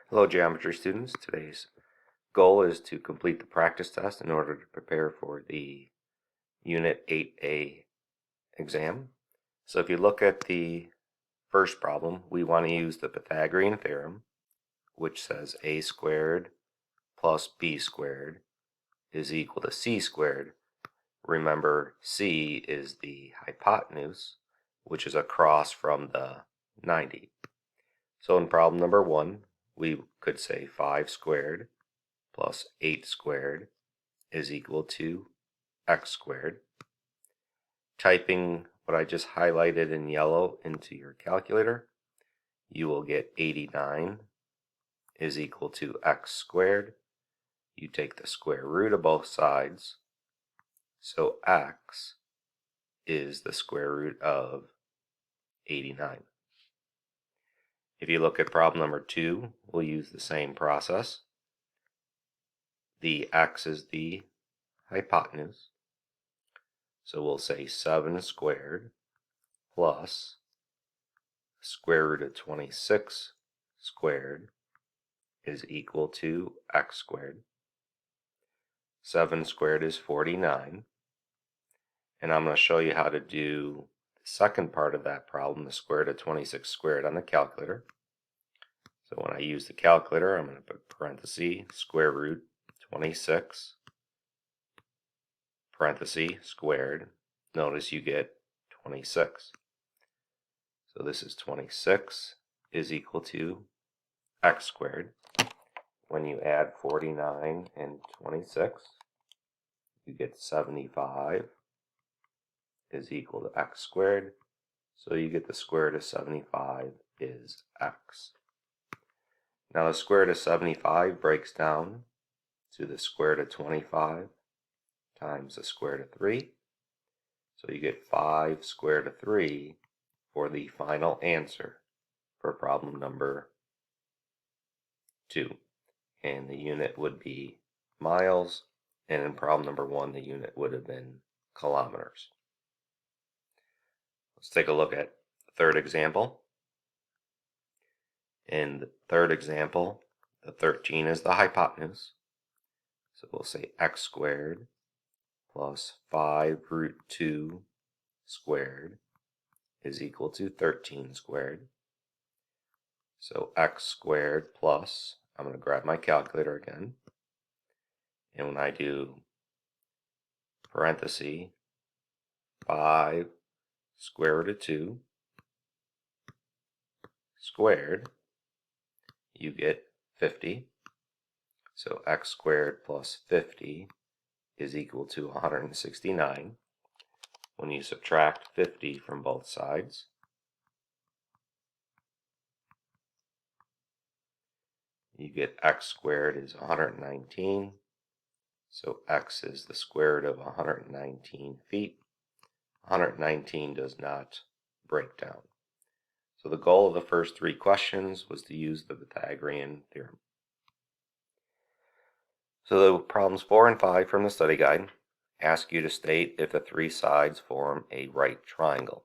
Hello geometry students. Today's goal is to complete the practice test in order to prepare for the Unit 8A exam. So if you look at the first problem, we want to use the Pythagorean theorem, which says a squared plus b squared is equal to c squared. Remember, c is the hypotenuse, which is across from the 90. So in problem number 1, we could say 5 squared plus 8 squared is equal to x squared. Typing what I just highlighted in yellow into your calculator, you will get 89 is equal to x squared. You take the square root of both sides, so x is the square root of 89. If you look at problem number 2, we'll use the same process. The x is the hypotenuse, so we'll say 7 squared plus square root of 26 squared is equal to x squared. 7 squared is 49. And I'm going to show you how to do the second part of that problem, the square root of 26 squared, on the calculator. So when I use the calculator, I'm going to put parenthesis, square root 26, parenthesis, squared. Notice you get 26. So this is 26 is equal to x squared. When you add 49 and 26, you get 75 is equal to x squared. So you get the square root of 75 is x. Now the square root of 75 breaks down to the square root of 25 times the square root of 3. So you get 5 square root of 3 for the final answer for problem number 2. And the unit would be miles, and in problem number 1 the unit would have been kilometers. Let's take a look at the third example. In the third example, the 13 is the hypotenuse, so we'll say x squared plus 5 root 2 squared is equal to 13 squared. So x squared plus, I'm going to grab my calculator again, and when I do parenthesis 5 square root of 2 squared, you get 50. So x squared plus 50 is equal to 169. When you subtract 50 from both sides, you get x squared is 119. So x is the square root of 119 feet. 119 does not break down. So the goal of the first 3 questions was to use the Pythagorean theorem. So the problems 4 and 5 from the study guide ask you to state if the 3 sides form a right triangle.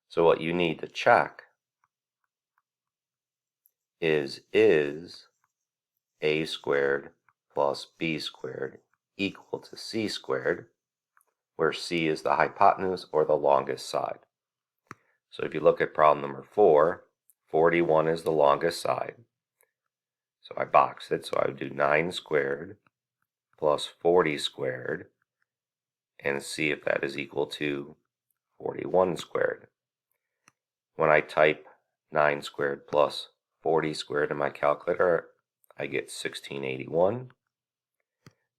So what you need to check is a squared plus b squared equal to c squared, where c is the hypotenuse or the longest side. So if you look at problem number 4, 41 is the longest side. So I boxed it, so I would do 9 squared plus 40 squared and see if that is equal to 41 squared. When I type 9 squared plus 40 squared in my calculator, I get 1681.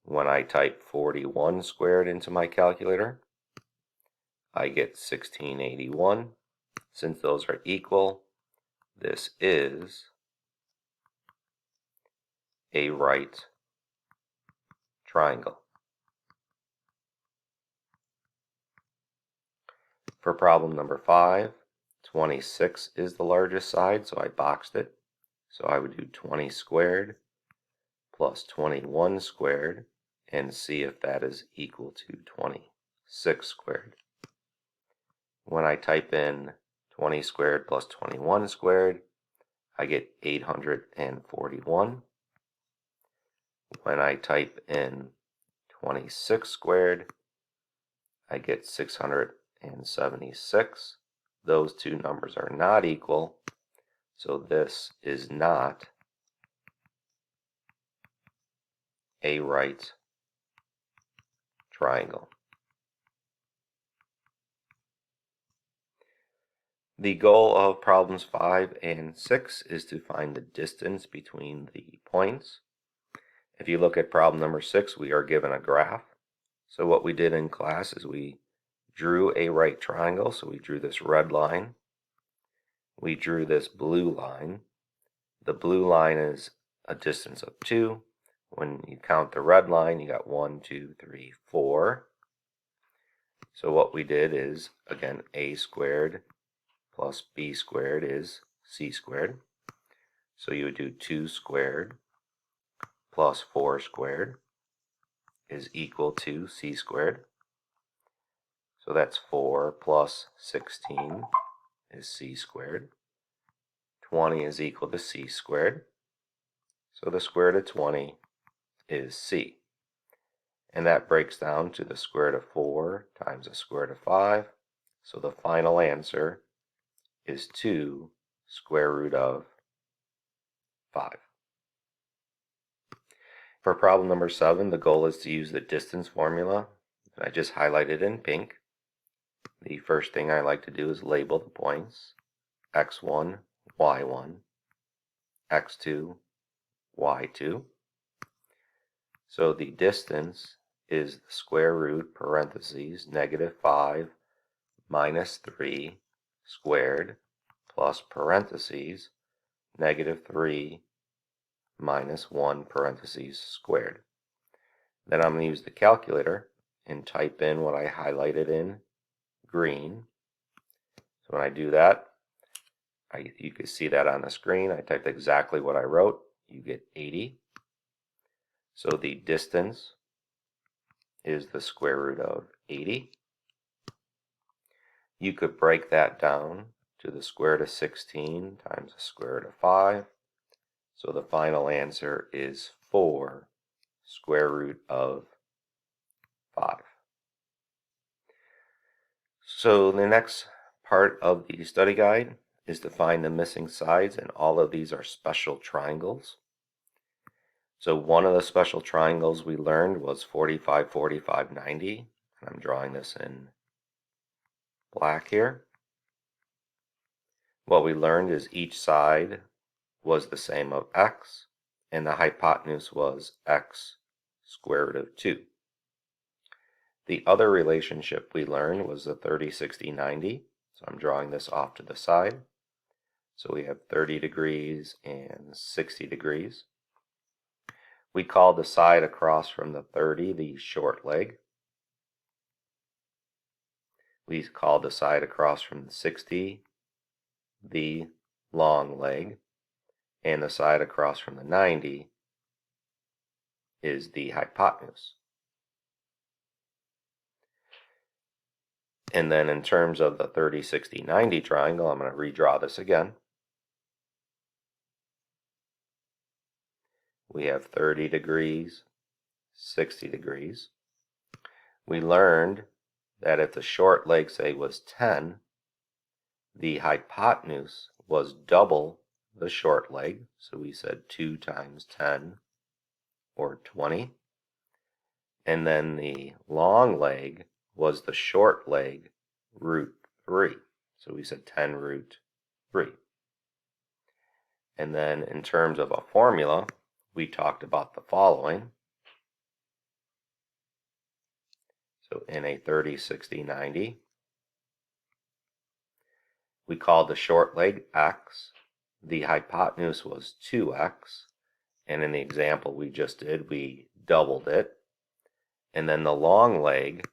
When I type 41 squared into my calculator, I get 1681. Since those are equal, this is a right triangle. For problem number 5, 26 is the largest side, so I boxed it. So I would do 20 squared plus 21 squared and see if that is equal to 26 squared. When I type in 20 squared plus 21 squared, I get 841. When I type in 26 squared, I get 676. Those two numbers are not equal, so this is not a right triangle. The goal of problems 5 and 6 is to find the distance between the points. If you look at problem number 6, we are given a graph. So what we did in class is we drew a right triangle. So we drew this red line. We drew this blue line. The blue line is a distance of 2. When you count the red line, you got 1, 2, 3, 4. So what we did is, again, a squared plus b squared is c squared. So you would do 2 squared plus 4 squared is equal to c squared. So that's 4 plus 16 is c squared. 20 is equal to c squared. So the square root of 20 is c. And that breaks down to the square root of 4 times the square root of 5. So the final answer is 2 square root of 5. For problem number 7, the goal is to use the distance formula that I just highlighted in pink. The first thing I like to do is label the points: x1, y1, x2, y2. So the distance is the square root parentheses -5 minus 3 squared plus parentheses -3 minus 1 parentheses squared. Then I'm going to use the calculator and type in what I highlighted in green. So when I do that, you can see that on the screen. I typed exactly what I wrote. You get 80. So the distance is the square root of 80. You could break that down to the square root of 16 times the square root of 5. So the final answer is 4 square root of 5. So the next part of the study guide is to find the missing sides, and all of these are special triangles. So one of the special triangles we learned was 45, 45, 90. And I'm drawing this in black here. What we learned is each side was the same of x, and the hypotenuse was x square root of 2. The other relationship we learned was the 30, 60, 90. So I'm drawing this off to the side. So we have 30 degrees and 60 degrees. We call the side across from the 30 the short leg. We call the side across from the 60 the long leg. And the side across from the 90 is the hypotenuse. And then in terms of the 30, 60, 90 triangle, I'm going to redraw this again. We have 30 degrees, 60 degrees. We learned that if the short leg, say, was 10, the hypotenuse was double the short leg. So we said 2 times 10, or 20. And then the long leg was the short leg root 3. So we said 10 root 3. And then in terms of a formula, we talked about the following. So in a 30, 60, 90, we called the short leg x. The hypotenuse was 2x. And in the example we just did, we doubled it. And then the long leg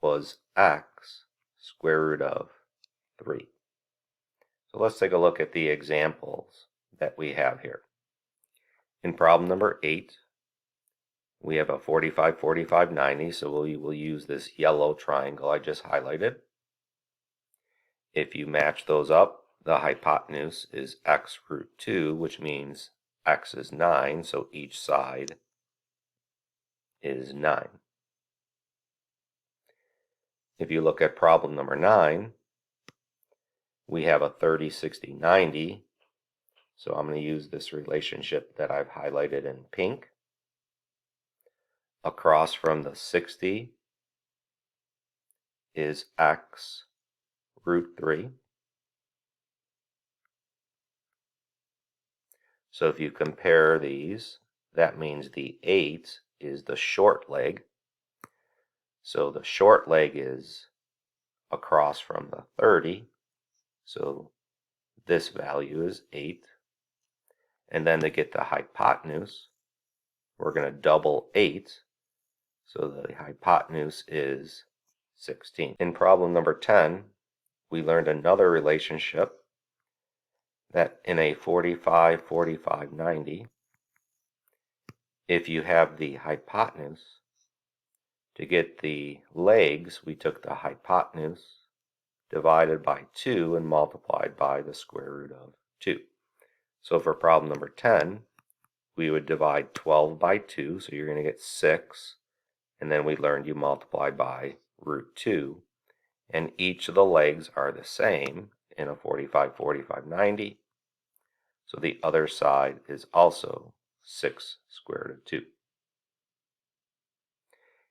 was x square root of 3. So let's take a look at the examples that we have here. In problem number 8, we have a 45, 45, 90, so we will use this yellow triangle I just highlighted. If you match those up, the hypotenuse is x root 2, which means x is 9, so each side is 9. If you look at problem number 9, we have a 30, 60, 90. So I'm going to use this relationship that I've highlighted in pink. Across from the 60 is x root 3. So if you compare these, that means the 8 is the short leg. So the short leg is across from the 30. So this value is 8. And then to get the hypotenuse, we're going to double 8. So the hypotenuse is 16. In problem number 10, we learned another relationship that in a 45, 45, 90, if you have the hypotenuse, to get the legs, we took the hypotenuse divided by 2 and multiplied by the square root of 2. So for problem number 10, we would divide 12 by 2, so you're going to get 6, and then we learned you multiply by root 2, and each of the legs are the same in a 45, 45, 90, so the other side is also 6 square root of 2.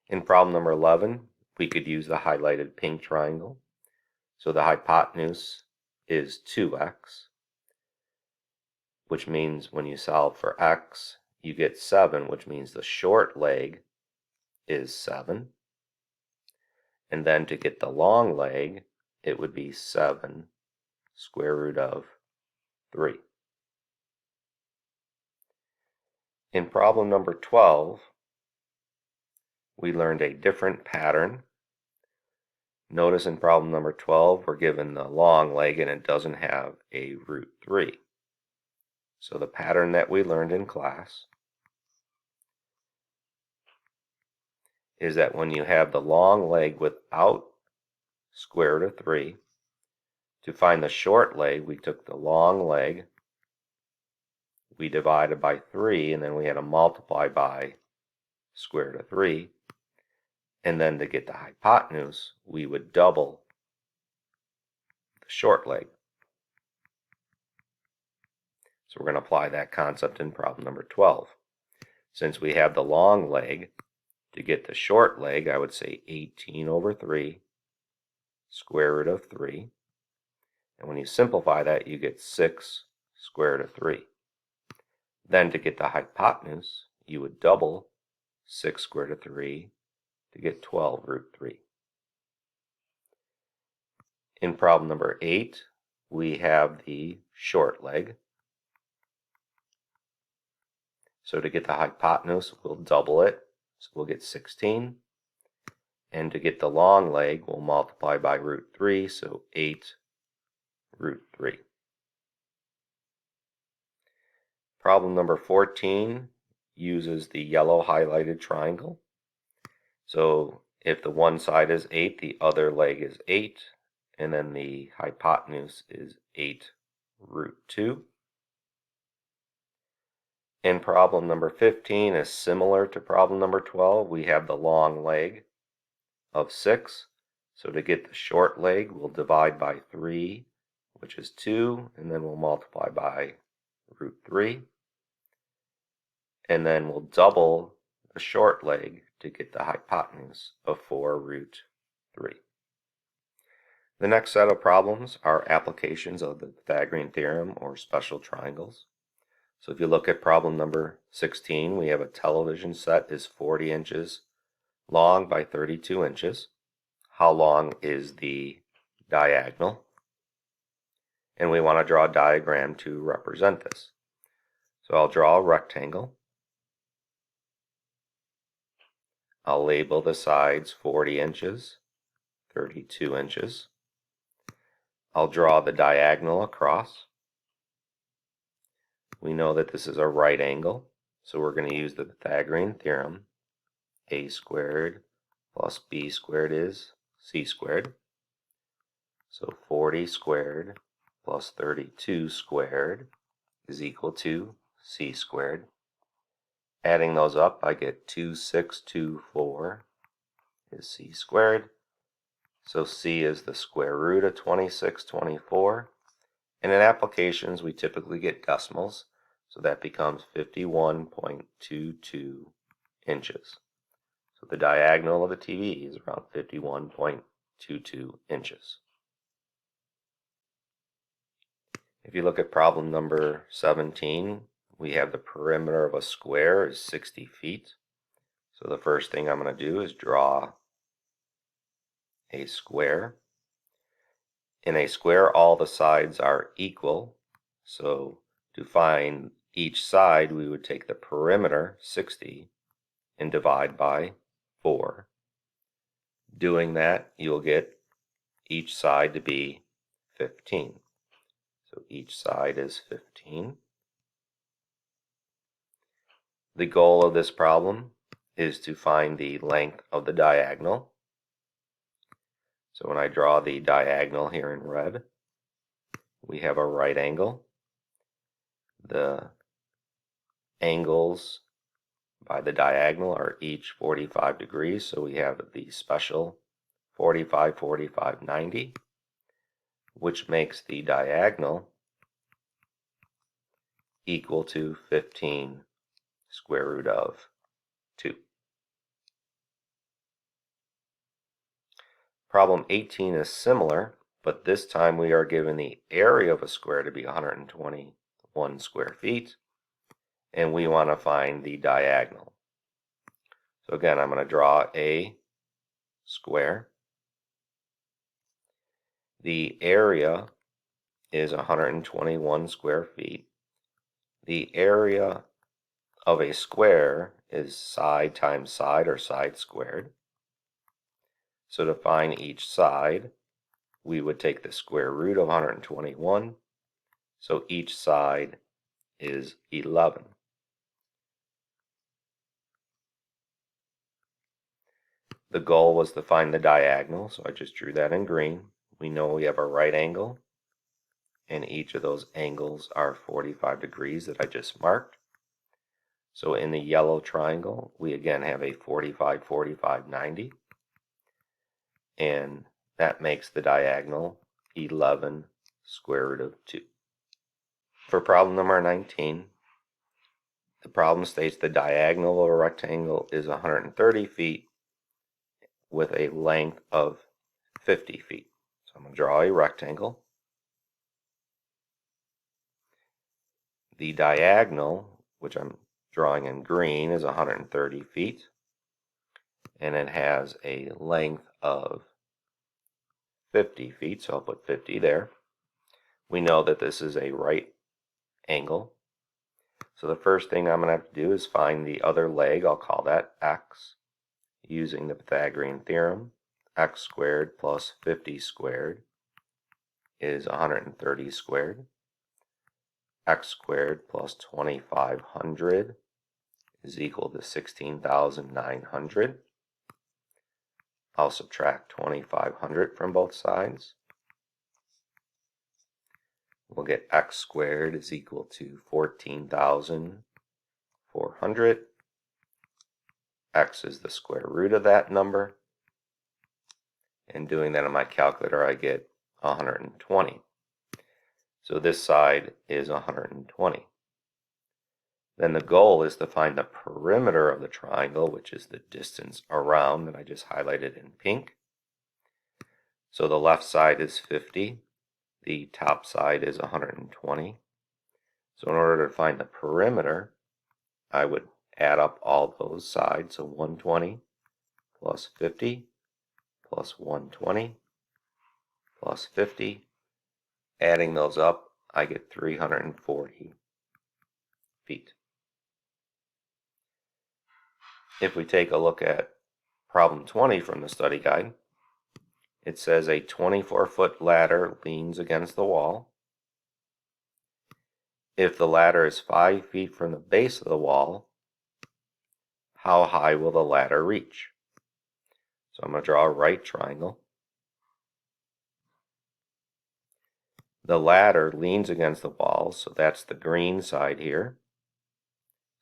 In problem number 11, we could use the highlighted pink triangle. So the hypotenuse is 2x, which means when you solve for x, you get 7, which means the short leg is 7. And then to get the long leg, it would be 7 square root of 3. In problem number 12, we learned a different pattern. Notice in problem number 12, we're given the long leg and it doesn't have a root 3. So the pattern that we learned in class is that when you have the long leg without square root of 3, to find the short leg, we took the long leg, we divided by 3, and then we had to multiply by square root of 3. And then to get the hypotenuse, we would double the short leg. So we're going to apply that concept in problem number 12. Since we have the long leg, to get the short leg, I would say 18 over 3, square root of 3. And when you simplify that, you get 6 square root of 3. Then to get the hypotenuse, you would double 6 square root of 3 to get 12 root 3. In problem number 8, we have the short leg. So to get the hypotenuse, we'll double it. So we'll get 16. And to get the long leg, we'll multiply by root 3, so 8 root 3. Problem number 14 uses the yellow highlighted triangle. So if the one side is 8, the other leg is 8, and then the hypotenuse is 8 root 2. And problem number 15 is similar to problem number 12. We have the long leg of 6. So to get the short leg, we'll divide by 3, which is 2, and then we'll multiply by root 3. And then we'll double the short leg to get the hypotenuse of 4 root 3. The next set of problems are applications of the Pythagorean theorem or special triangles. So if you look at problem number 16, we have a television set is 40 inches long by 32 inches. How long is the diagonal? And we want to draw a diagram to represent this. So I'll draw a rectangle. I'll label the sides 40 inches, 32 inches. I'll draw the diagonal across. We know that this is a right angle, so we're going to use the Pythagorean theorem. A squared plus b squared is c squared. So 40 squared plus 32 squared is equal to c squared. Adding those up, I get 2624 is c squared. So c is the square root of 2624. And in applications, we typically get decimals. So that becomes 51.22 inches. So the diagonal of the TV is around 51.22 inches. If you look at problem number 17, we have the perimeter of a square is 60 feet. So the first thing I'm going to do is draw a square. In a square, all the sides are equal. So to find each side, we would take the perimeter, 60, and divide by 4. Doing that, you'll get each side to be 15. So each side is 15. The goal of this problem is to find the length of the diagonal. So when I draw the diagonal here in red, we have a right angle. The angles by the diagonal are each 45 degrees, so we have the special 45, 45, 90, which makes the diagonal equal to 15 square root of 2. Problem 18 is similar, but this time we are given the area of a square to be 121 square feet, and we want to find the diagonal. So again, I'm going to draw a square. The area is 121 square feet. The area of a square is side times side, or side squared. So to find each side, we would take the square root of 121. So each side is 11. The goal was to find the diagonal, so I just drew that in green. We know we have a right angle, and each of those angles are 45 degrees that I just marked. So in the yellow triangle, we again have a 45, 45, 90. And that makes the diagonal 11 square root of 2. For problem number 19, the problem states the diagonal of a rectangle is 130 feet with a length of 50 feet. So I'm going to draw a rectangle. The diagonal, which I'm drawing in green, is 130 feet, and it has a length of 50 feet, so I'll put 50 there. We know that this is a right angle. So the first thing I'm going to have to do is find the other leg. I'll call that x. Using the Pythagorean theorem, x squared plus 50 squared is 130 squared. X squared plus 2500 is equal to 16,900. I'll subtract 2,500 from both sides. We'll get x squared is equal to 14,400. X is the square root of that number. And doing that on my calculator, I get 120. So this side is 120. Then the goal is to find the perimeter of the triangle, which is the distance around that I just highlighted in pink. So the left side is 50. The top side is 120. So in order to find the perimeter, I would add up all those sides. So 120 plus 50 plus 120 plus 50. Adding those up, I get 340 feet. If we take a look at problem 20 from the study guide, it says a 24-foot ladder leans against the wall. If the ladder is 5 feet from the base of the wall, how high will the ladder reach? So I'm going to draw a right triangle. The ladder leans against the wall, so that's the green side here.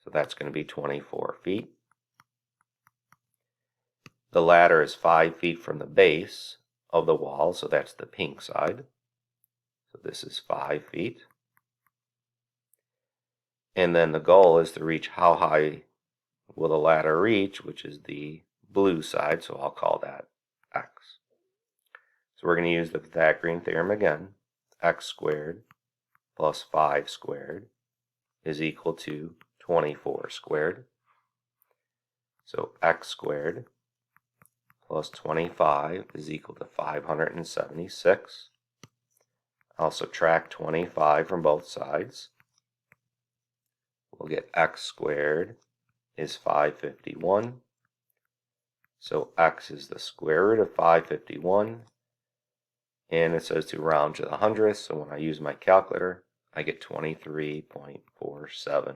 So that's going to be 24 feet. The ladder is 5 feet from the base of the wall, so that's the pink side. So this is 5 feet. And then the goal is to reach how high will the ladder reach, which is the blue side, so I'll call that x. So we're going to use the Pythagorean theorem again. X squared plus 5 squared is equal to 24 squared. So x squared plus 25 is equal to 576. I'll subtract 25 from both sides. We'll get x squared is 551. So x is the square root of 551. And it says to round to the hundredth, so when I use my calculator, I get 23.47